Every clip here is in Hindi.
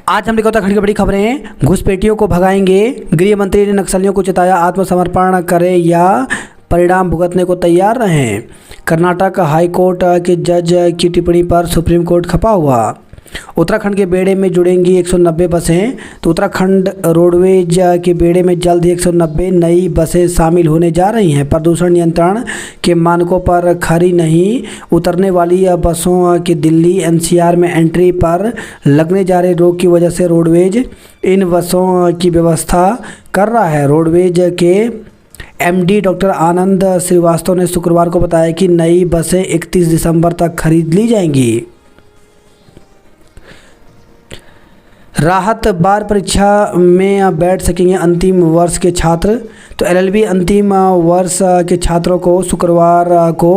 आज हम उत्तराखंड की बड़ी खबरें। घुसपैठियों को भगाएंगे, गृह मंत्री ने नक्सलियों को चेताया आत्मसमर्पण करें या परिणाम भुगतने को तैयार रहें। कर्नाटक हाई कोर्ट के जज की टिप्पणी पर सुप्रीम कोर्ट खपा हुआ। उत्तराखंड के बेड़े में जुड़ेंगी 190 बसें। तो उत्तराखंड रोडवेज के बेड़े में जल्द ही 190 नई बसें शामिल होने जा रही हैं। प्रदूषण नियंत्रण के मानकों पर खरी नहीं उतरने वाली बसों की दिल्ली एनसीआर में एंट्री पर लगने जा रहे रोक की वजह से रोडवेज इन बसों की व्यवस्था कर रहा है। रोडवेज के एमडी डॉक्टर आनंद श्रीवास्तव ने शुक्रवार को बताया कि नई बसें 31 दिसंबर तक खरीद ली जाएंगी। राहत बार परीक्षा में बैठ सकेंगे अंतिम वर्ष के छात्र। तो एलएलबी अंतिम वर्ष के छात्रों को शुक्रवार को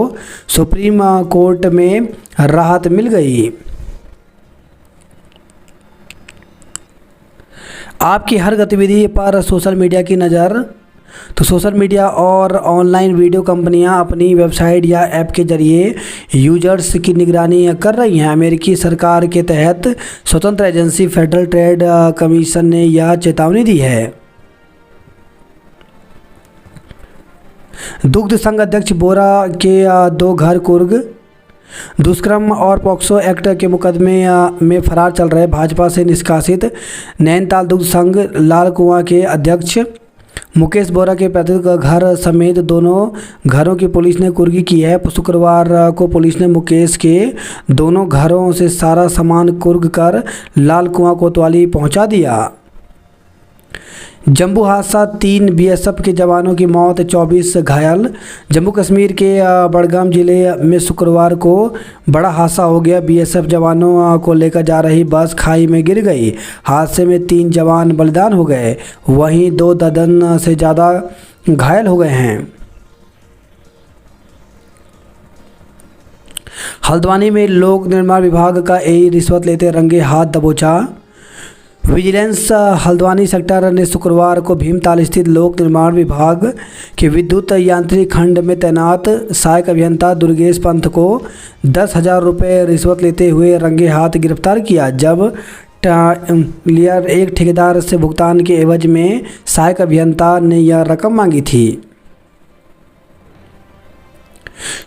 सुप्रीम कोर्ट में राहत मिल गई। आपकी हर गतिविधि पर सोशल मीडिया की नज़र। तो सोशल मीडिया और ऑनलाइन वीडियो कंपनियां अपनी वेबसाइट या ऐप के जरिए यूजर्स की निगरानी कर रही हैं। अमेरिकी सरकार के तहत स्वतंत्र एजेंसी फेडरल ट्रेड कमीशन ने यह चेतावनी दी है। दुग्ध संघ अध्यक्ष बोरा के 2 घर कुर्ग। दुष्कर्म और पॉक्सो एक्ट के मुकदमे में फरार चल रहे भाजपा से निष्कासित नैनीताल दुग्ध संघ लाल कुआं के अध्यक्ष मुकेश बोरा के पैतृक घर समेत दोनों घरों की पुलिस ने कुर्की की है। शुक्रवार को पुलिस ने मुकेश के दोनों घरों से सारा सामान कुर्क कर लाल कुआं कोतवाली पहुंचा दिया। जम्मू हादसा, 3 बीएसएफ के जवानों की मौत, 24 घायल। जम्मू कश्मीर के बड़गाम जिले में शुक्रवार को बड़ा हादसा हो गया। बीएसएफ जवानों को लेकर जा रही बस खाई में गिर गई। हादसे में 3 जवान बलिदान हो गए, वहीं 2 दर्जन से ज़्यादा घायल हो गए हैं। हल्द्वानी में लोक निर्माण विभाग का एई रिश्वत लेते रंगे हाथ दबोचा। विजिलेंस हल्द्वानी सेक्टर ने शुक्रवार को भीमताल स्थित लोक निर्माण विभाग के विद्युत यांत्रिक खंड में तैनात सहायक अभियंता दुर्गेश पंत को 10,000 रुपये रिश्वत लेते हुए रंगे हाथ गिरफ्तार किया। जब लियर एक ठेकेदार से भुगतान के एवज में सहायक अभियंता ने यह रकम मांगी थी।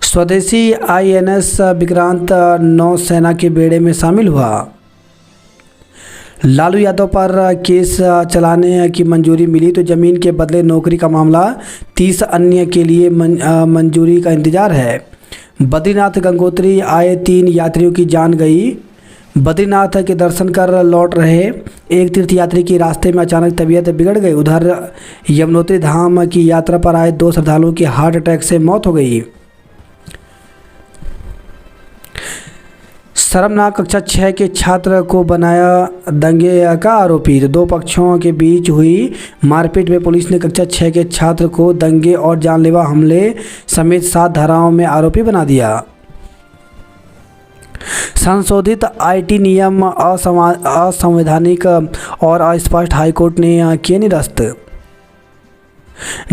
स्वदेशी आईएनएस विक्रांत नौसेना के बेड़े में शामिल हुआ। लालू यादव पर केस चलाने की मंजूरी मिली तो ज़मीन के बदले नौकरी का मामला, 30 अन्य के लिए मंजूरी का इंतजार है। बद्रीनाथ गंगोत्री आए 3 यात्रियों की जान गई। बद्रीनाथ के दर्शन कर लौट रहे एक तीर्थयात्री की रास्ते में अचानक तबीयत बिगड़ गई। उधर यमुनोत्री धाम की यात्रा पर आए 2 श्रद्धालुओं की हार्ट अटैक से मौत हो गई। शर्मनाक, कक्षा 6 के छात्र को बनाया दंगे का आरोपी। 2 पक्षों के बीच हुई मारपीट में पुलिस ने कक्षा 6 के छात्र को दंगे और जानलेवा हमले समेत 7 धाराओं में आरोपी बना दिया। संशोधित आईटी नियम असंवैधानिक और अस्पष्ट, हाईकोर्ट ने किए निरस्त।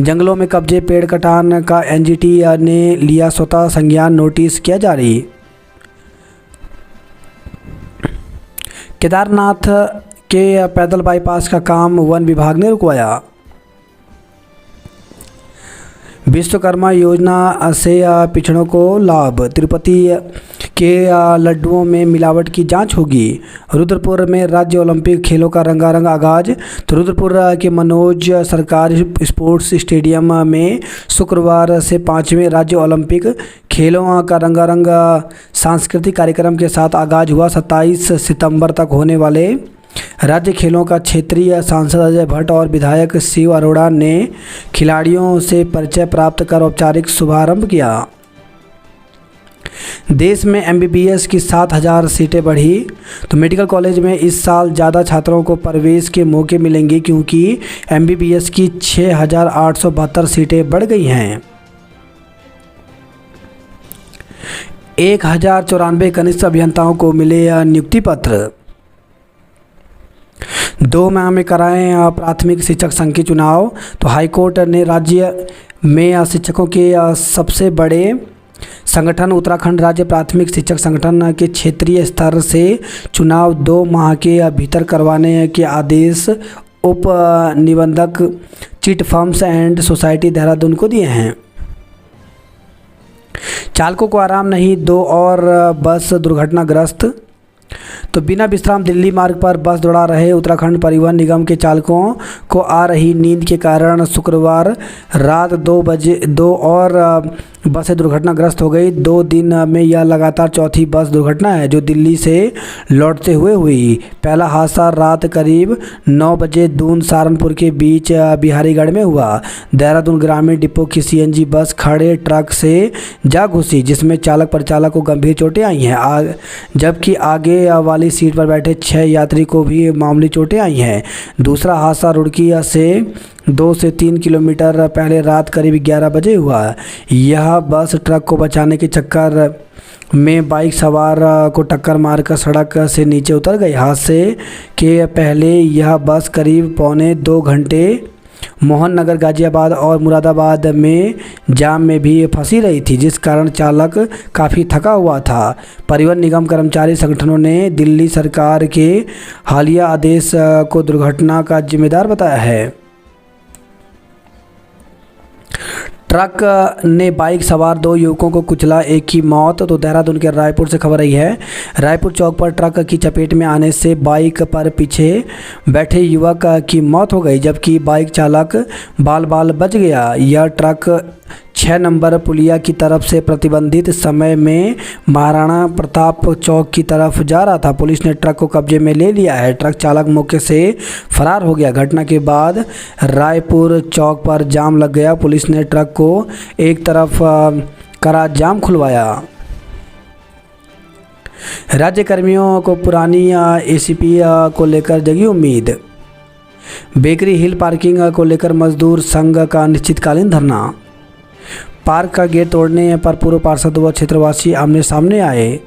जंगलों में कब्जे, पेड़ कटान का एनजीटी ने लिया स्वतः संज्ञान, नोटिस किया जारी। केदारनाथ के पैदल बाईपास का काम वन विभाग ने रुकवाया। विश्वकर्मा योजना से पिछड़ों को लाभ। तिरुपति के लड्डुओं में मिलावट की जांच होगी। रुद्रपुर में राज्य ओलंपिक खेलों का रंगारंग आगाज। तो रुद्रपुर के मनोज सरकारी स्पोर्ट्स स्टेडियम में शुक्रवार से 5वें राज्य ओलंपिक खेलों का रंगारंग सांस्कृतिक कार्यक्रम के साथ आगाज हुआ। 27 सितंबर तक होने वाले राज्य खेलों का क्षेत्रीय सांसद अजय भट्ट और विधायक शिव अरोड़ा ने खिलाड़ियों से परिचय प्राप्त कर औपचारिक शुभारंभ किया। देश में एमबीबीएस की 7,000 सीटें बढ़ी। तो मेडिकल कॉलेज में इस साल ज़्यादा छात्रों को प्रवेश के मौके मिलेंगे क्योंकि एमबीबीएस की 6,872 सीटें बढ़ गई हैं। 1,094 कनिष्ठ अभियंताओं को मिले नियुक्ति पत्र। 2 माह में कराएं प्राथमिक शिक्षक संघ के चुनाव। तो हाईकोर्ट ने राज्य में शिक्षकों के सबसे बड़े संगठन उत्तराखंड राज्य प्राथमिक शिक्षक संगठन के क्षेत्रीय स्तर से चुनाव 2 माह के भीतर करवाने के आदेश उप निबंधक chit firms and society Dehradun को दिए हैं। चालकों को आराम नहीं, 2 और बस दुर्घटनाग्रस्त। तो बिना विश्राम दिल्ली मार्ग पर बस दौड़ा रहे उत्तराखंड परिवहन निगम के चालकों को आ रही नींद के कारण शुक्रवार रात 2 बजे 2 और बसें दुर्घटनाग्रस्त हो गई। 2 दिन में यह लगातार चौथी बस दुर्घटना है जो दिल्ली से लौटते हुए हुई। पहला हादसा रात करीब 9 बजे दून सहारनपुर के बीच बिहारीगढ़ में हुआ। देहरादून ग्रामीण डिपो की सीएनजी बस खड़े ट्रक से जा घुसी जिसमें चालक परिचालक को गंभीर चोटें आई हैं, जबकि आगे वाली सीट पर बैठे 6 यात्री को भी मामूली चोटें आई हैं। दूसरा हादसा रुड़की से 2 से 3 किलोमीटर पहले रात करीब 11 बजे हुआ। यह बस ट्रक को बचाने के चक्कर में बाइक सवार को टक्कर मारकर सड़क से नीचे उतर गई। हादसे के पहले यह बस करीब पौने 2 घंटे मोहन नगर, गाजियाबाद और मुरादाबाद में जाम में भी फंसी रही थी, जिस कारण चालक काफ़ी थका हुआ था। परिवहन निगम कर्मचारी संगठनों ने दिल्ली सरकार के हालिया आदेश को दुर्घटना का जिम्मेदार बताया है। ट्रक ने बाइक सवार 2 युवकों को कुचला, एक की मौत। तो देहरादून के रायपुर से खबर आई है। रायपुर चौक पर ट्रक की चपेट में आने से बाइक पर पीछे बैठे युवक की मौत हो गई, जबकि बाइक चालक बाल बाल बच गया। यह ट्रक 6 नंबर पुलिया की तरफ से प्रतिबंधित समय में महाराणा प्रताप चौक की तरफ जा रहा था। पुलिस ने ट्रक को कब्जे में ले लिया है। ट्रक चालक मौके से फरार हो गया। घटना के बाद रायपुर चौक पर जाम लग गया। पुलिस ने ट्रक को एक तरफ करा जाम खुलवाया। राज्य कर्मियों को पुरानी एसीपी को लेकर जगी उम्मीद। बेकरी हिल पार्किंग को लेकर मजदूर संघ का अनिश्चितकालीन धरना। पार्क का गेट तोड़ने पर पूर्व पार्षद व क्षेत्रवासी आमने सामने आए।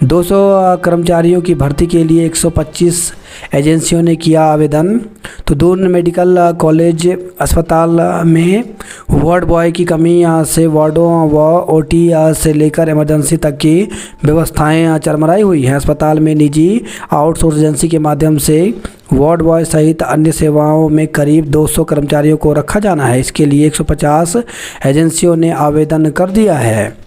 200 कर्मचारियों की भर्ती के लिए 125 एजेंसियों ने किया आवेदन। तो दून मेडिकल कॉलेज अस्पताल में वार्ड बॉय की कमी से वार्डों व ओटी से लेकर इमरजेंसी तक की व्यवस्थाएं चरमराई हुई हैं। अस्पताल में निजी आउटसोर्स एजेंसी के माध्यम से वार्ड बॉय सहित अन्य सेवाओं में करीब 200 कर्मचारियों को रखा जाना है। इसके लिए 150 एजेंसियों ने आवेदन कर दिया है।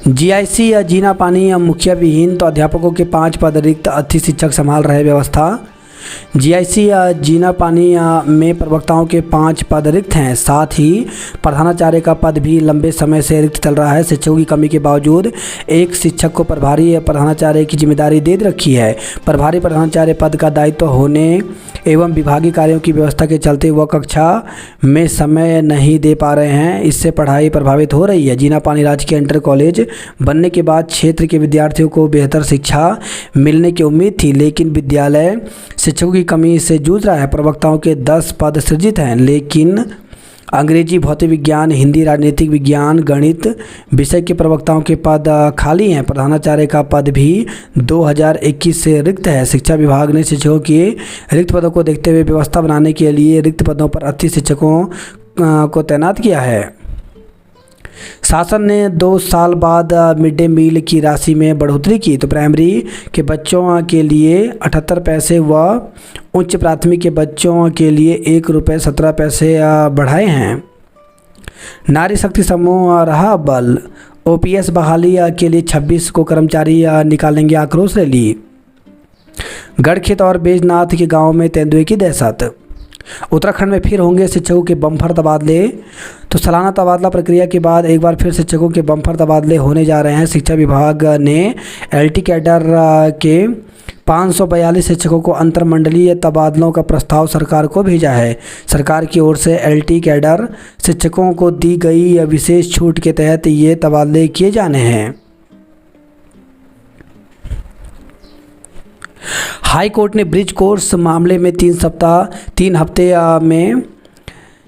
जीआईसी या जीना पानी या मुखिया विहीन तो अध्यापकों के 5 पद रिक्त, अतिथि शिक्षक संभाल रहे व्यवस्था। जीआईसी या जीना पानी में प्रवक्ताओं के 5 पद रिक्त हैं। साथ ही प्रधानाचार्य का पद भी लंबे समय से रिक्त चल रहा है। शिक्षकों की कमी के बावजूद एक शिक्षक को प्रभारी प्रधानाचार्य की जिम्मेदारी दे रखी है। प्रभारी प्रधानाचार्य पद का दायित्व होने एवं विभागीय कार्यों की व्यवस्था के चलते वह कक्षा में समय नहीं दे पा रहे हैं। इससे पढ़ाई प्रभावित हो रही है। जीना पानी राजकीय इंटर कॉलेज बनने के बाद क्षेत्र के विद्यार्थियों को बेहतर शिक्षा मिलने की उम्मीद थी, लेकिन विद्यालय शिक्षकों की कमी से जूझ रहा है। प्रवक्ताओं के 10 पद सृजित हैं, लेकिन अंग्रेजी, भौतिक विज्ञान, हिंदी, राजनीतिक विज्ञान, गणित विषय के प्रवक्ताओं के पद खाली हैं। प्रधानाचार्य का पद भी 2021 से रिक्त है। शिक्षा विभाग ने शिक्षकों के रिक्त पदों को देखते हुए व्यवस्था बनाने के लिए रिक्त पदों पर अतिथि शिक्षकों को तैनात किया है। शासन ने 2 साल बाद मिड डे मील की राशि में बढ़ोतरी की। तो प्राइमरी के बच्चों के लिए 78 पैसे व उच्च प्राथमिक के बच्चों के लिए ₹1.17 बढ़ाए हैं। नारी शक्ति समूह रहा बल। ओपीएस बहाली के लिए 26 को कर्मचारी निकालेंगे आक्रोश रैली। गढ़खेत और बैजनाथ के गांव में तेंदुए की दहशत। उत्तराखंड में फिर होंगे शिक्षकों के बम्पर तबादले। तो सालाना तबादला प्रक्रिया के बाद एक बार फिर शिक्षकों के बम्पर तबादले होने जा रहे हैं। शिक्षा विभाग ने एलटी कैडर के 542 शिक्षकों को अंतरमंडलीय तबादलों का प्रस्ताव सरकार को भेजा है। सरकार की ओर से एलटी कैडर शिक्षकों को दी गई विशेष छूट के तहत ये तबादले किए जाने हैं। हाई कोर्ट ने ब्रिज कोर्स मामले में 3 हफ्ते में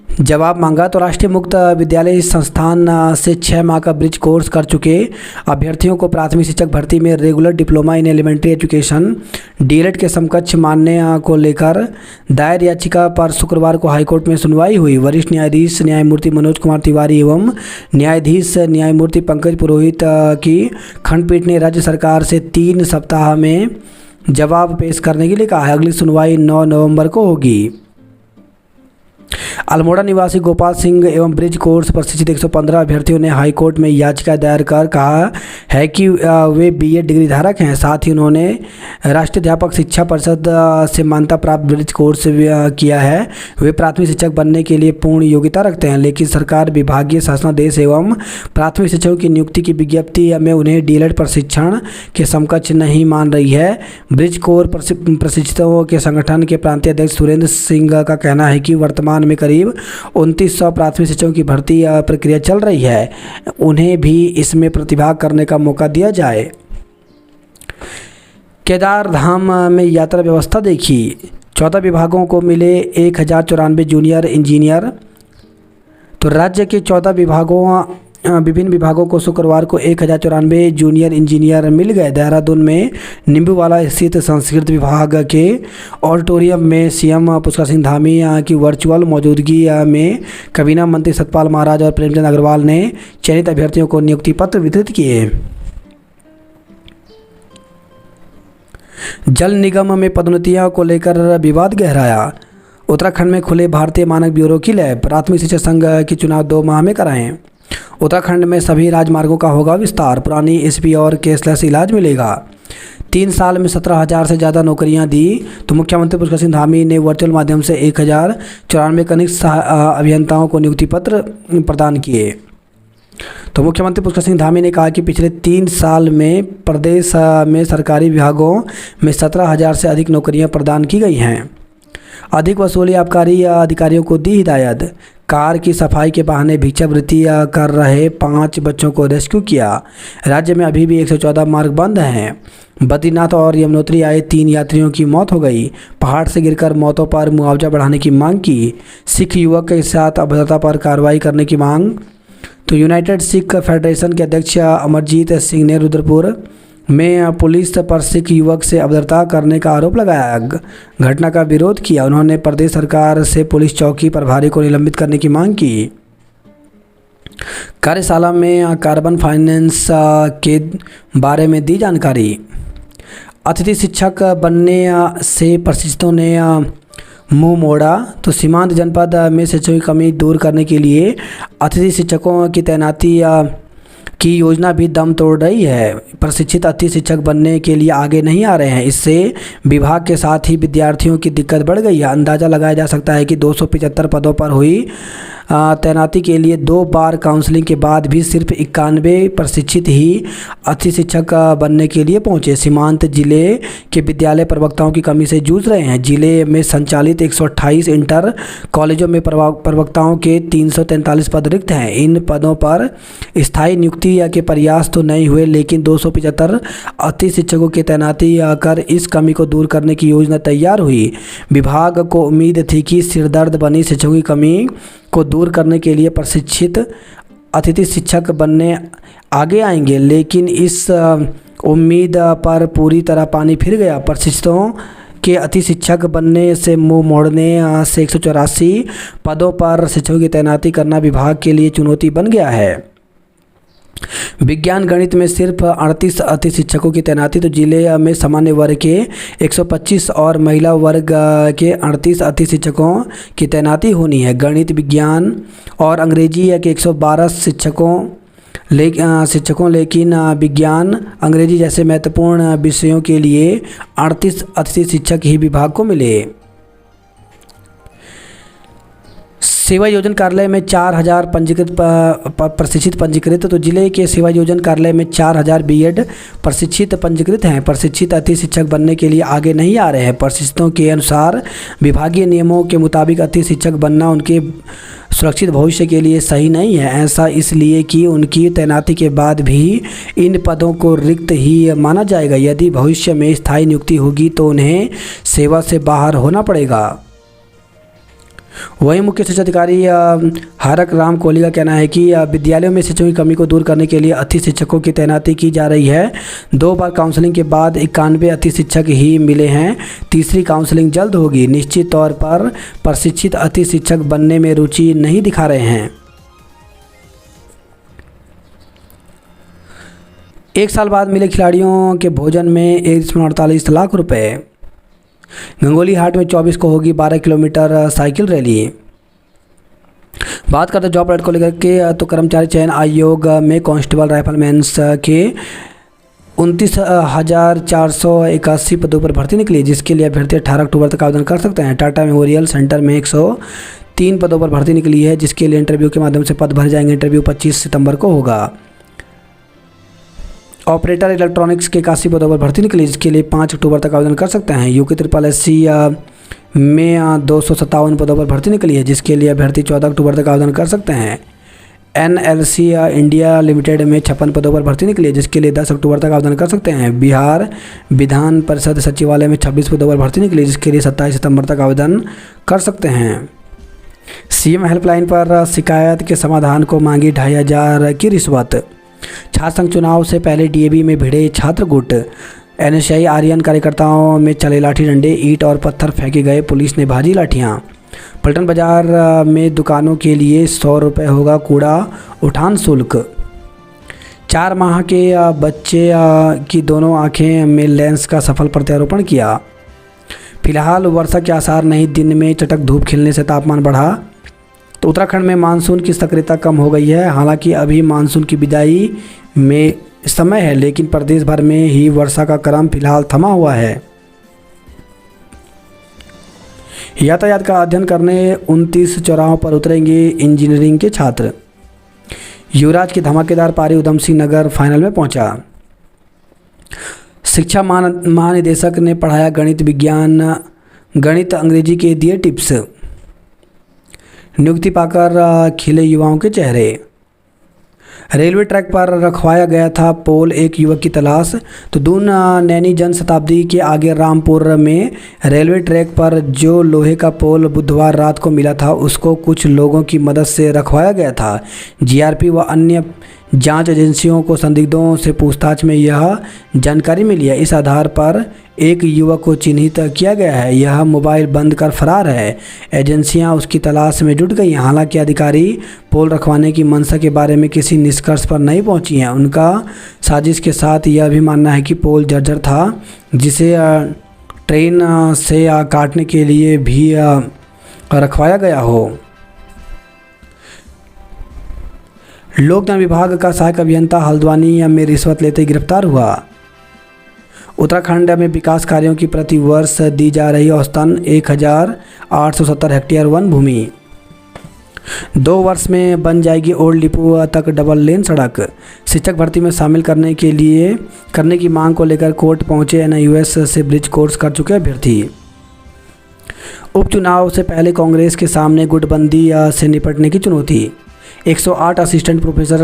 जवाब मांगा तो राष्ट्रीय मुक्त विद्यालय संस्थान से 6 माह का ब्रिज कोर्स कर चुके अभ्यर्थियों को प्राथमिक शिक्षक भर्ती में regular diploma in elementary education DElEd के समकक्ष मानने को लेकर दायर याचिका पर शुक्रवार को हाईकोर्ट में सुनवाई हुई। वरिष्ठ न्यायाधीश न्यायमूर्ति मनोज कुमार तिवारी एवं न्यायाधीश न्यायमूर्ति पंकज पुरोहित की खंडपीठ ने राज्य सरकार से 3 सप्ताह में जवाब पेश करने के लिए कहा है। अगली सुनवाई 9 नवंबर को होगी। अल्मोड़ा निवासी गोपाल सिंह एवं ब्रिज कोर्स प्रशिक्षित 115 अभ्यर्थियों ने हाईकोर्ट में याचिका दायर कर कहा है कि वे बीएड डिग्री धारक हैं। साथ ही उन्होंने राष्ट्रीय अध्यापक शिक्षा परिषद से मान्यता प्राप्त ब्रिज कोर्स किया है। वे प्राथमिक शिक्षक बनने के लिए पूर्ण योग्यता रखते हैं, लेकिन सरकार विभागीय शासनादेश एवं प्राथमिक शिक्षकों की नियुक्ति की विज्ञप्ति में उन्हें डीएलएड प्रशिक्षण के समकक्ष नहीं मान रही है। ब्रिज कोर्स प्रशिक्षितों के संगठन के प्रांतीय अध्यक्ष सुरेंद्र सिंह का कहना है कि वर्तमान में करीब 2900 प्राथमिक शिक्षकों की भर्ती प्रक्रिया चल रही है, उन्हें भी इसमें प्रतिभाग करने का मौका दिया जाए। केदार धाम में यात्रा व्यवस्था देखी। 14 विभागों को मिले 1094 जूनियर इंजीनियर। तो राज्य के 14 विभिन्न विभागों को शुक्रवार को 1094 जूनियर इंजीनियर मिल गए। देहरादून में नींबूवाला स्थित संस्कृत विभाग के ऑडिटोरियम में सीएम पुष्कर सिंह धामी की वर्चुअल मौजूदगी में काबीना मंत्री सतपाल महाराज और प्रेमचंद अग्रवाल ने चयनित अभ्यर्थियों को नियुक्ति पत्र वितरित किए। जल निगम में पदोन्नतियों को लेकर विवाद गहराया। उत्तराखंड में खुले भारतीय मानक ब्यूरो की लैब। प्राथमिक शिक्षक संघ के चुनाव 2 माह में कराएं। उत्तराखंड में सभी राजमार्गों का होगा विस्तार। पुरानी एसपी और केसलेस इलाज मिलेगा। 3 साल में 17,000 से ज़्यादा नौकरियां दी। तो मुख्यमंत्री पुष्कर सिंह धामी ने वर्चुअल माध्यम से 1094 कनिष्ठ अभियंताओं को नियुक्ति पत्र प्रदान किए। तो मुख्यमंत्री पुष्कर सिंह धामी ने कहा कि पिछले 3 साल में प्रदेश में सरकारी विभागों में 17,000 से अधिक नौकरियां प्रदान की गई हैं। अधिक वसूली आबकारी अधिकारियों को दी हिदायत। कार की सफाई के बहाने भिक्षावृत्ति कर रहे 5 बच्चों को रेस्क्यू किया। राज्य में अभी भी 114 मार्ग बंद हैं। बद्रीनाथ और यमुनोत्री आए 3 यात्रियों की मौत हो गई। पहाड़ से गिरकर मौतों पर मुआवजा बढ़ाने की मांग की। सिख युवक के साथ अभद्रता पर कार्रवाई करने की मांग। तो यूनाइटेड सिख फेडरेशन के अध्यक्ष अमरजीत सिंह ने रुद्रपुर में पुलिस पर सिख युवक से अभद्रता करने का आरोप लगाया। घटना का विरोध किया। उन्होंने प्रदेश सरकार से पुलिस चौकी प्रभारी को निलंबित करने की मांग की। कार्यशाला में कार्बन फाइनेंस के बारे में दी जानकारी। अतिथि शिक्षक बनने से प्रशिक्षितों ने मुंह मोड़ा। तो सीमांत जनपद में शिक्षकों की कमी दूर करने के लिए अतिथि शिक्षकों की तैनाती की योजना भी दम तोड़ रही है। प्रशिक्षित अतिथि शिक्षक बनने के लिए आगे नहीं आ रहे हैं। इससे विभाग के साथ ही विद्यार्थियों की दिक्कत बढ़ गई है। अंदाज़ा लगाया जा सकता है कि 275 पदों पर हुई तैनाती के लिए 2 बार काउंसलिंग के बाद भी सिर्फ 91 प्रशिक्षित ही अतिथि शिक्षक बनने के लिए पहुंचे। सीमांत जिले के विद्यालय प्रवक्ताओं की कमी से जूझ रहे हैं। जिले में संचालित 128 इंटर कॉलेजों में प्रवक्ताओं के 343 पद रिक्त हैं। इन पदों पर स्थायी नियुक्ति के प्रयास तो नहीं हुए, लेकिन 275 अतिथि शिक्षकों की तैनाती कर इस कमी को दूर करने की योजना तैयार हुई। विभाग को उम्मीद थी कि सिरदर्द बनी शिक्षकों की कमी को दूर करने के लिए प्रशिक्षित अतिथि शिक्षक बनने आगे आएंगे, लेकिन इस उम्मीद पर पूरी तरह पानी फिर गया। प्रशिक्षितों के अतिथि शिक्षक बनने से मुंह मोड़ने से 184 पदों पर शिक्षकों की तैनाती करना विभाग के लिए चुनौती बन गया है। विज्ञान गणित में सिर्फ 38 अतिथि शिक्षकों की तैनाती। तो जिले में सामान्य वर्ग के 125 और महिला वर्ग के 38 अतिथि शिक्षकों की तैनाती होनी है। गणित, विज्ञान और अंग्रेजी के 112 शिक्षकों लेकिन विज्ञान, अंग्रेजी जैसे महत्वपूर्ण विषयों के लिए 38 अतिथि शिक्षक ही विभाग को मिले। सेवा योजन कार्यालय में 4000 प्रशिक्षित पंजीकृत। तो जिले के सेवा योजन कार्यालय में 4000 बीएड प्रशिक्षित पंजीकृत हैं। प्रशिक्षित अतिथि शिक्षक बनने के लिए आगे नहीं आ रहे हैं। प्रशिक्षितों के अनुसार विभागीय नियमों के मुताबिक अतिथि शिक्षक बनना उनके सुरक्षित भविष्य के लिए सही नहीं है। ऐसा इसलिए कि उनकी तैनाती के बाद भी इन पदों को रिक्त ही माना जाएगा। यदि भविष्य में स्थायी नियुक्ति होगी तो उन्हें सेवा से बाहर होना पड़ेगा। वहीं मुख्य शिक्षा अधिकारी हरक राम कोहली का कहना है कि विद्यालयों में शिक्षकों की कमी को दूर करने के लिए अतिथि शिक्षकों की तैनाती की जा रही है। 2 बार काउंसलिंग के बाद 91 अतिथि शिक्षक ही मिले हैं। तीसरी काउंसलिंग जल्द होगी। निश्चित तौर पर प्रशिक्षित अतिथि शिक्षक बनने में रुचि नहीं दिखा रहे हैं। 1 साल बाद मिले खिलाड़ियों के भोजन में 1.48 लाख रुपए। गंगोली हाट में 24 को होगी 12 किलोमीटर साइकिल रैली। बात करते हैं जॉब अलर्ट को लेकर के, तो कर्मचारी चयन आयोग में कांस्टेबल राइफलमैन्स के 29,481 पदों पर भर्ती निकली, जिसके लिए अभ्यर्थी 18 अक्टूबर तक आवेदन कर सकते हैं। टाटा मेमोरियल सेंटर में 103 पदों पर भर्ती निकली है, जिसके लिए इंटरव्यू के माध्यम से पद भरे जाएंगे। इंटरव्यू 25 सितंबर को होगा। ऑपरेटर इलेक्ट्रॉनिक्स के 81 पदों पर भर्ती निकली, जिसके लिए 5 अक्टूबर तक आवेदन कर सकते हैं। यूके SSC में 257 पदों पर भर्ती निकली है, जिसके लिए अभ्यर्थी 14 अक्टूबर तक आवेदन कर सकते हैं। NLC इंडिया लिमिटेड में 56 पदों पर भर्ती निकली है, जिसके लिए 10 अक्टूबर तक आवेदन कर सकते हैं। बिहार विधान परिषद सचिवालय में 26 पदों पर भर्ती निकली, जिसके लिए 27 सितंबर तक आवेदन कर सकते हैं। CM हेल्पलाइन पर शिकायत के समाधान को मांगी 2,500 की रिश्वत। छात्र संघ चुनाव से पहले DAV में भिड़े छात्र गुट। NSI आर्यन कार्यकर्ताओं में चले लाठी डंडे, ईंट और पत्थर फेंके गए, पुलिस ने भाजी लाठियां। पलटन बाजार में दुकानों के लिए 100 रुपये होगा कूड़ा उठान शुल्क। 4 माह के बच्चे की दोनों आंखें में लेंस का सफल प्रत्यारोपण किया। फिलहाल वर्षा के आसार नहीं, दिन में चटक धूप खिलने से तापमान बढ़ा। तो उत्तराखंड में मानसून की सक्रियता कम हो गई है। हालांकि अभी मानसून की विदाई में समय है, लेकिन प्रदेश भर में ही वर्षा का क्रम फिलहाल थमा हुआ है। यातायात का अध्ययन करने 29 चौराहों पर उतरेंगे इंजीनियरिंग के छात्र। युवराज की धमाकेदार पारी उधम सिंह नगर फाइनल में पहुंचा। शिक्षा महानिदेशक ने पढ़ाया गणित विज्ञान, गणित अंग्रेजी के दिए टिप्स। नियुक्ति पाकर खिले युवाओं के चेहरे। रेलवे ट्रैक पर रखवाया गया था पोल, एक युवक की तलाश। तो दून नैनी जन शताब्दी के आगे रामपुर में रेलवे ट्रैक पर जो लोहे का पोल बुधवार रात को मिला था, उसको कुछ लोगों की मदद से रखवाया गया था। GRP व अन्य जांच एजेंसियों को संदिग्धों से पूछताछ में यह जानकारी मिली है। इस आधार पर एक युवक को चिन्हित किया गया है। यह मोबाइल बंद कर फरार है। एजेंसियां उसकी तलाश में जुट गई हैं। हालांकि अधिकारी पोल रखवाने की मंशा के बारे में किसी निष्कर्ष पर नहीं पहुंची हैं। उनका साजिश के साथ यह भी मानना है कि पोल जर्जर था, जिसे ट्रेन से काटने के लिए भी रखवाया गया हो। लोकदान विभाग का सहायक अभियंता हल्द्वानी में रिश्वत लेते गिरफ्तार हुआ। उत्तराखंड में विकास कार्यों की प्रति वर्ष दी जा रही औसतन 1,870 हेक्टेयर वन भूमि। 2 वर्ष में बन जाएगी ओल्ड डिपो तक डबल लेन सड़क। शिक्षक भर्ती में शामिल करने की मांग को लेकर कोर्ट पहुंचे NIUS से ब्रिज कोर्स कर चुके अभ्यर्थी। उपचुनाव से पहले कांग्रेस के सामने गुटबंदी से निपटने की चुनौती। 108 असिस्टेंट प्रोफेसर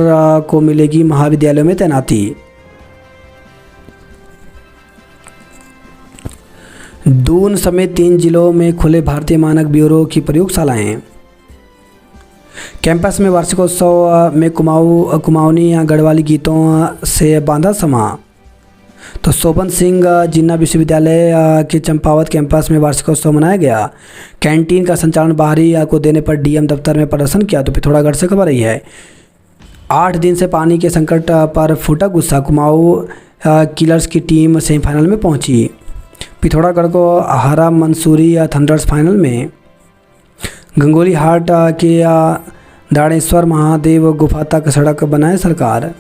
को मिलेगी महाविद्यालयों में तैनाती। दून समेत 3 जिलों में खुले भारतीय मानक ब्यूरो की प्रयोगशालाएं। कैंपस में वार्षिकोत्सव में कुमाऊनी गढ़वाली गीतों से बांधा समा। तो शोभन सिंह जिन्ना विश्वविद्यालय के चंपावत कैंपस में वार्षिकोत्सव मनाया गया। कैंटीन का संचालन बाहरी को देने पर DM दफ्तर में प्रदर्शन किया। तो पिथौरागढ़ से खबर आई है। 8 दिन से पानी के संकट पर फूटा गुस्सा। कुमाऊं किलर्स की टीम सेमीफाइनल में पहुंची। पिथौरागढ़ को हरा मंसूरी थंडर्स फाइनल में। गंगोली हाट के दाड़ेश्वर महादेव गुफा तक सड़क बनाए सरकार।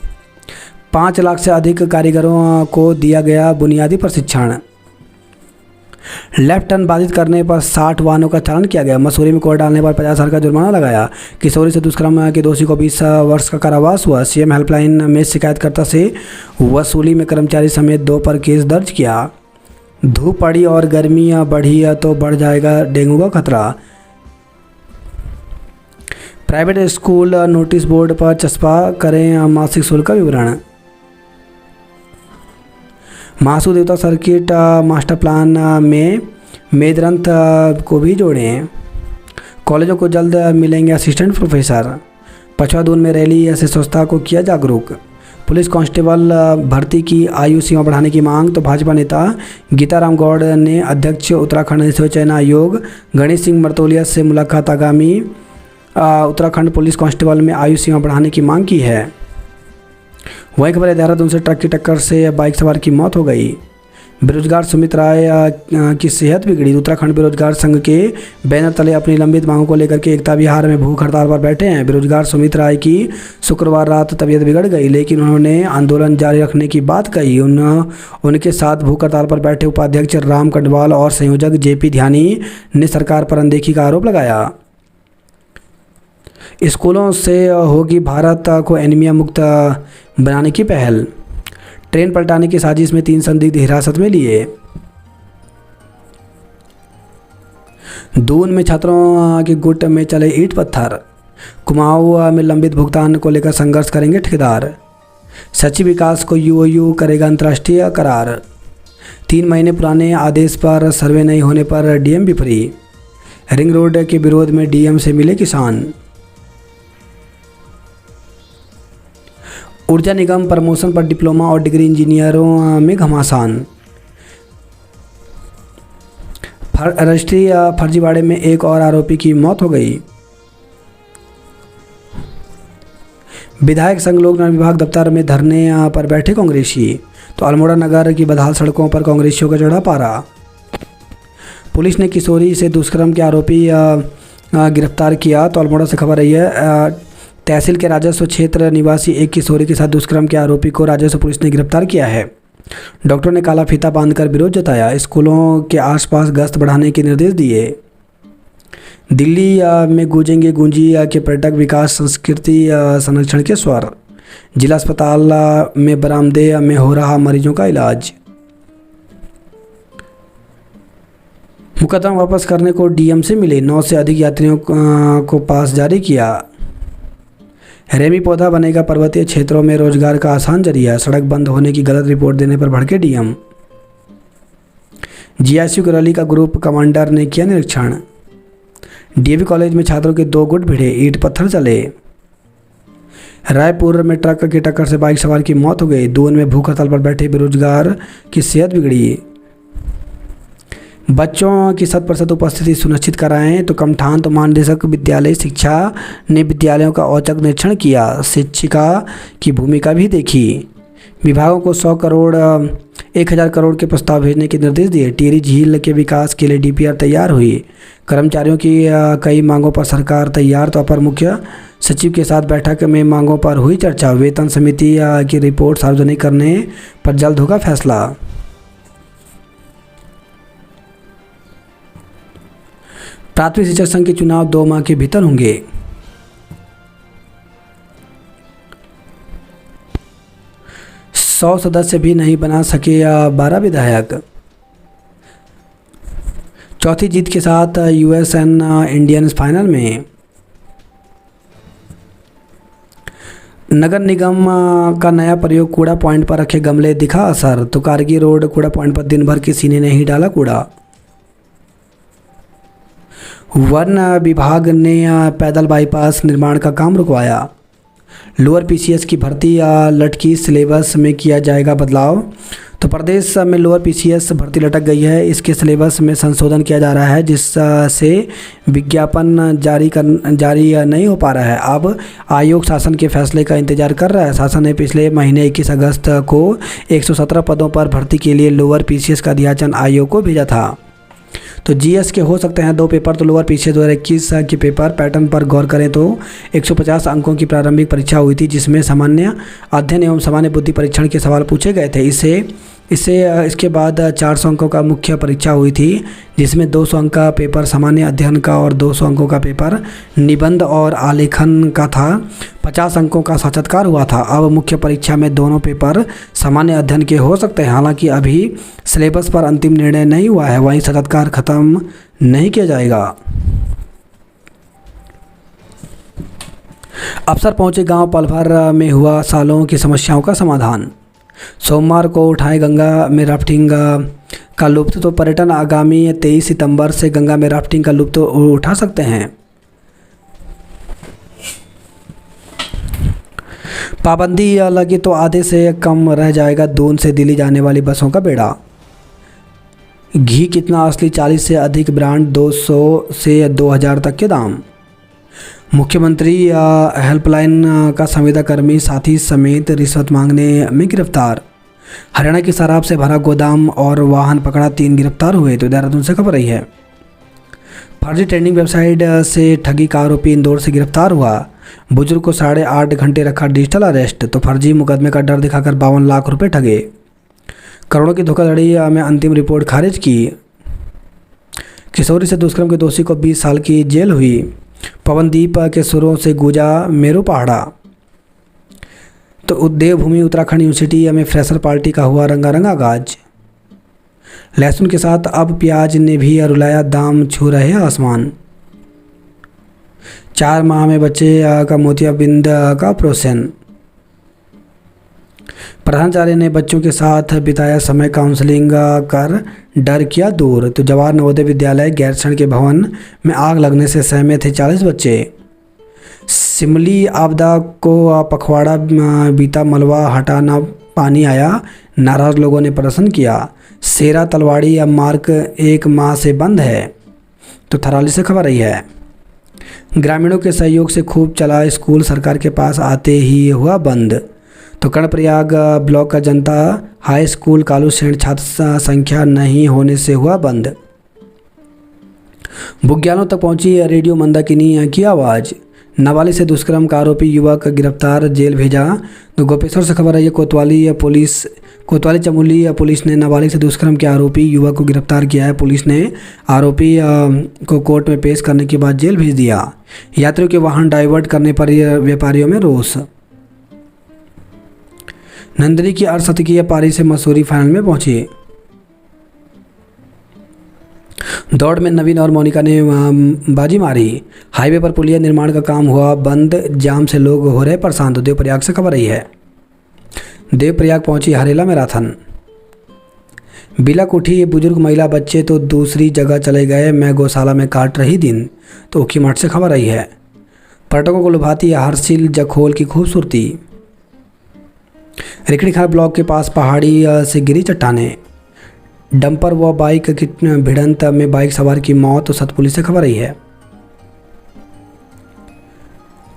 5 लाख से अधिक कारीगरों को दिया गया बुनियादी प्रशिक्षण। लेफ्ट टर्न बाधित करने पर 60 वाहनों का चालान किया गया। मसूरी में कोर्ट डालने पर 50,000 का जुर्माना लगाया। किशोरी से दुष्कर्म के दोषी को 20 वर्ष का कारावास हुआ। CM हेल्पलाइन में शिकायतकर्ता से वसूली में कर्मचारी समेत 2 पर केस दर्ज किया। धूप पड़ी और गर्मी बढ़ी तो बढ़ जाएगा डेंगू का खतरा। प्राइवेट स्कूल नोटिस बोर्ड पर चस्पा करें मासिक शुल्क का विवरण। महासू देवता सर्किट मास्टर प्लान में मेदरंथ को भी जोड़ें। कॉलेजों को जल्द मिलेंगे असिस्टेंट प्रोफेसर। पछवा दून में रैली से स्वच्छता को किया जागरूक। पुलिस कांस्टेबल भर्ती की आयु सीमा बढ़ाने की मांग। तो भाजपा नेता गीताराम गौड़ ने अध्यक्ष उत्तराखंड निःशुल्क चयन आयोग गणेश सिंह मर्तोलिया से मुलाकात। आगामी उत्तराखंड पुलिस कांस्टेबल में आयु सीमा बढ़ाने की मांग की है। वहीं खबर है देहरादून से ट्रक की टक्कर से बाइक सवार की मौत हो गई। बेरोजगार सुमित राय की सेहत बिगड़ी। उत्तराखंड बेरोजगार संघ के बैनर तले अपनी लंबित मांगों को लेकर के एकता विहार में भूख हड़ताल पर बैठे हैं। बेरोजगार सुमित राय की शुक्रवार रात तबीयत बिगड़ गई, लेकिन उन्होंने आंदोलन जारी रखने की बात कही। उनके साथ भूख हड़ताल पर बैठे उपाध्यक्ष राम कंडवाल और संयोजक जेपी ध्यानी ने सरकार पर अनदेखी का आरोप लगाया। स्कूलों से होगी भारत को एनीमिया मुक्त बनाने की पहल। ट्रेन पलटाने की साजिश में 3 संदिग्ध हिरासत में लिए। दून में छात्रों के गुट में चले ईंट पत्थर। कुमाऊं में लंबित भुगतान को लेकर संघर्ष करेंगे ठेकेदार। सचिव विकास को यूओयू करेगा अंतर्राष्ट्रीय करार। 3 महीने पुराने आदेश पर सर्वे नहीं होने पर डीएम बिफरी। रिंग रोड के विरोध में डीएम से मिले किसान। ऊर्जा निगम प्रमोशन पर डिप्लोमा और डिग्री इंजीनियरों में घमासान। रजिस्ट्री फर्जीवाड़े में एक और आरोपी की मौत हो गई। विधायक संघ लोक निर्माण विभाग दफ्तर में धरने पर बैठे कांग्रेसी। तो अल्मोड़ा नगर की बदहाल सड़कों पर कांग्रेसियों का चढ़ा पारा। पुलिस ने किशोरी से दुष्कर्म के आरोपी गिरफ्तार किया। तो अल्मोड़ा से खबर आई है तहसील के राजस्व क्षेत्र निवासी एक किशोरी के साथ दुष्कर्म के आरोपी को राजस्व पुलिस ने गिरफ्तार किया है। डॉक्टर ने काला फीता बांधकर विरोध जताया। स्कूलों के आसपास गश्त बढ़ाने के निर्देश दिए। दिल्ली में गूंजेंगे गूंजी के पर्यटक विकास संस्कृति संरक्षण के स्वर। जिला अस्पताल में बरामदे में हो रहा मरीजों का इलाज। मुकदमा वापस करने को डीएम से मिले। 9 से अधिक यात्रियों को पास जारी किया। रेमी पौधा बनेगा पर्वतीय क्षेत्रों में रोजगार का आसान जरिया। सड़क बंद होने की गलत रिपोर्ट देने पर भड़के डीएम। जीआईसी रैली का ग्रुप कमांडर ने किया निरीक्षण। डीएवी कॉलेज में छात्रों के 2 गुट भिड़े, ईंट पत्थर चले। रायपुर में ट्रक की टक्कर से बाइक सवार की मौत हो गई। दून में भूख हड़ताल पर बैठे बेरोजगार की सेहत बिगड़ी। बच्चों की 100% उपस्थिति सुनिश्चित कराएं। तो कमठान तो महानिदेशक विद्यालय शिक्षा ने विद्यालयों का औचक निरीक्षण किया। शिक्षिका की भूमिका भी देखी। विभागों को 100 करोड़ 1000 करोड़ के प्रस्ताव भेजने के निर्देश दिए। टिहरी झील के विकास के लिए डीपीआर तैयार हुई। कर्मचारियों की कई मांगों पर सरकार तैयार। तो अपर मुख्य सचिव के साथ बैठक में मांगों पर हुई चर्चा। वेतन समिति की रिपोर्ट सार्वजनिक करने पर जल्द होगा फैसला। प्राथमिक शिक्षक संघ के चुनाव 2 माह के भीतर होंगे। सौ सदस्य भी नहीं बना सके 12 विधायक। चौथी जीत के साथ यूएसएन इंडियंस फाइनल में। नगर निगम का नया प्रयोग कूड़ा पॉइंट पर रखे गमले दिखा असर। तो कारगी रोड कूड़ा पॉइंट पर दिन भर किसी ने नहीं डाला कूड़ा। वन विभाग ने पैदल बाईपास निर्माण का काम रुकवाया। लोअर पीसीएस की भर्ती लटकी, सिलेबस में किया जाएगा बदलाव। तो प्रदेश में लोअर पीसीएस भर्ती लटक गई है। इसके सिलेबस में संशोधन किया जा रहा है, जिससे विज्ञापन जारी नहीं हो पा रहा है। अब आयोग शासन के फैसले का इंतजार कर रहा है। शासन ने पिछले महीने 21 अगस्त को 117 पदों पर भर्ती के लिए लोअर पीसीएस का अध्याचन आयोग को भेजा था। तो जीएस के हो सकते हैं 2 पेपर। तो लोअर पीसीएस 2021 के पेपर पैटर्न पर गौर करें तो 150 अंकों की प्रारंभिक परीक्षा हुई थी, जिसमें सामान्य अध्ययन एवं सामान्य बुद्धि परीक्षण के सवाल पूछे गए थे। इसके बाद 400 अंकों का मुख्य परीक्षा हुई थी, जिसमें 200 अंक का पेपर सामान्य अध्ययन का और 200 अंकों का पेपर निबंध और आलेखन का था। 50 अंकों का साक्षात्कार हुआ था। अब मुख्य परीक्षा में दोनों पेपर सामान्य अध्ययन के हो सकते हैं। हालांकि अभी सिलेबस पर अंतिम निर्णय नहीं हुआ है, वहीं साक्षात्कार खत्म नहीं किया जाएगा। अफसर पहुंचे गांव पलभर में हुआ सालों की समस्याओं का समाधान। सोमवार को उठाए गंगा में राफ्टिंग का लुत्फ। तो पर्यटन आगामी 23 सितंबर से गंगा में राफ्टिंग का लुत्फ उठा सकते हैं। पाबंदी लगी तो आधे से कम रह जाएगा दून से दिल्ली जाने वाली बसों का बेड़ा। घी कितना असली 40 से अधिक ब्रांड 200 से 2000 तक के दाम। मुख्यमंत्री हेल्पलाइन का संविदा कर्मी साथी समेत रिश्वत मांगने में गिरफ्तार। हरियाणा की शराब से भरा गोदाम और वाहन पकड़ा, 3 गिरफ्तार हुए। तो देहरादून से खबर रही है। फर्जी ट्रेडिंग वेबसाइट से ठगी का आरोपी इंदौर से गिरफ्तार हुआ। बुजुर्ग को 8.5 घंटे रखा डिजिटल अरेस्ट। तो फर्जी मुकदमे का डर दिखाकर 52 लाख रुपए ठगे। करोड़ों की धोखाधड़ी में अंतिम रिपोर्ट खारिज की। किशोरी से दुष्कर्म के दोषी को 20 साल की जेल हुई। पवनदीप के सुरों से गूंजा मेरू पहाड़ा। तो देवभूमि उत्तराखंड यूनिवर्सिटी में फ्रेशर पार्टी का हुआ रंगारंग आगाज। लहसुन के साथ अब प्याज ने भी रुलाया, दाम छू रहे आसमान। 4 माह में बच्चे का मोतियाबिंद का ऑपरेशन। प्रधानाचार्य ने बच्चों के साथ बिताया समय, काउंसलिंग कर डर किया दूर। तो जवाहर नवोदय विद्यालय गैरसैंण के भवन में आग लगने से सहमे थे 40 बच्चे। सिमली आपदा को पखवाड़ा बीता, मलबा हटाना पानी आया, नाराज लोगों ने प्रदर्शन किया। सेरा तलवाड़ी अब मार्ग 1 माह से बंद है। तो थराली से खबर रही है। ग्रामीणों के सहयोग से खूब चला स्कूल, सरकार के पास आते ही हुआ बंद। तो कर्णप्रयाग ब्लॉक का जनता हाई स्कूल कालूसेन छात्र संख्या नहीं होने से हुआ बंद। बुग्यालों तक पहुंची रेडियो मंदाकिनी की आवाज़। नाबालिग से दुष्कर्म का आरोपी युवक गिरफ्तार, जेल भेजा। तो गोपेश्वर से खबर है। कोतवाली चमोली पुलिस ने नाबालिग से दुष्कर्म के आरोपी युवक को गिरफ्तार किया है। पुलिस ने आरोपी को कोर्ट में पेश करने के बाद जेल भेज दिया। यात्रियों के वाहन डाइवर्ट करने पर व्यापारियों में रोष। नंदिनी की अर्धशतकीय पारी से मसूरी फाइनल में पहुंची। दौड़ में नवीन और मोनिका ने बाजी मारी। हाईवे पर पुलिया निर्माण का काम हुआ बंद, जाम से लोग हो रहे परेशान। तो देवप्रयाग से खबर रही है। देवप्रयाग पहुंची हरेला मैराथन। बिलक उठी बुजुर्ग महिला बच्चे तो दूसरी जगह चले गए, मैं गौशाला में काट रही दिन। तो ऊखीमठ से खबर रही है। पर्यटकों को लुभाती हरसिल जखोल की खूबसूरती। रिकड़ीखाल ब्लॉक के पास पहाड़ी से गिरी चट्टाने। डंपर व बाइक की भिड़ंत में बाइक सवार की मौत। तो सतपुली से खबर रही है।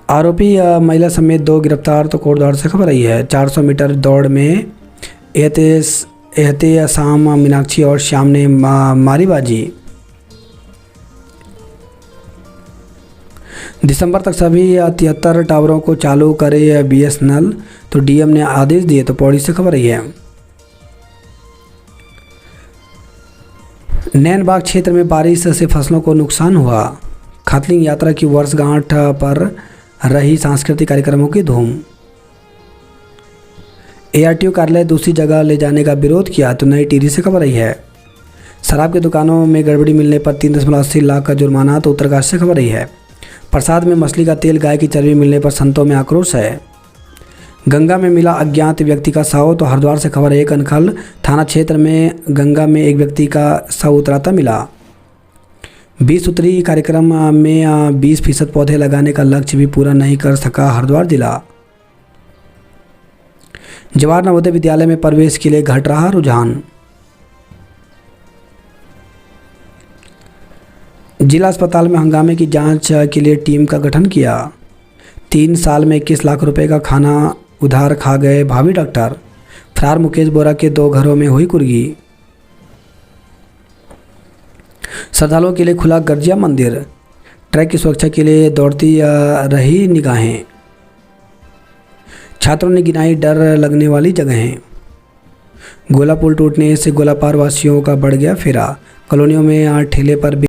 आरोपी महिला समेत 2 गिरफ्तार। तो कोटद्वार से खबर रही है। 400 मीटर दौड़ में एहतेशाम मीनाक्षी और श्याम ने मारी बाजी। दिसंबर तक सभी 73 टावरों को चालू करे BSNL। तो DM ने आदेश दिए। तो पौड़ी से खबर रही है। नैनबाग क्षेत्र में बारिश से फसलों को नुकसान हुआ। खातलिंग यात्रा की वर्षगांठ पर रही सांस्कृतिक कार्यक्रमों की धूम। ARTO कार्यालय दूसरी जगह ले जाने का विरोध किया। तो नई टिहरी से खबर रही है। शराब की दुकानों में गड़बड़ी मिलने पर 3.80 लाख का जुर्माना। तो उत्तरकाशी से खबर रही है। प्रसाद में मछली का तेल, गाय की चर्बी मिलने पर संतों में आक्रोश है। गंगा में मिला अज्ञात व्यक्ति का शव। तो हरिद्वार से खबर है। कनखल थाना क्षेत्र में गंगा में एक व्यक्ति का शव उतराता मिला। 20 सूत्री कार्यक्रम में 20% पौधे लगाने का लक्ष्य भी पूरा नहीं कर सका हरिद्वार जिला। जवाहर नवोदय विद्यालय में प्रवेश के लिए घट रहा रुझान। जिला अस्पताल में हंगामे की जांच के लिए टीम का गठन किया। 3 साल में 21 लाख रुपए का खाना उधार खा गए भावी डॉक्टर। फरार मुकेश बोरा के 2 घरों में हुई कुर्गी। श्रद्धालुओं के लिए खुला गर्जिया मंदिर। ट्रैक की सुरक्षा के लिए दौड़ती रही निगाहें। छात्रों ने गिनाई डर लगने वाली जगहें। गोला पुल टूटने से गोलापार वासियों का बढ़ गया फेरा। कॉलोनियों में ठेले पर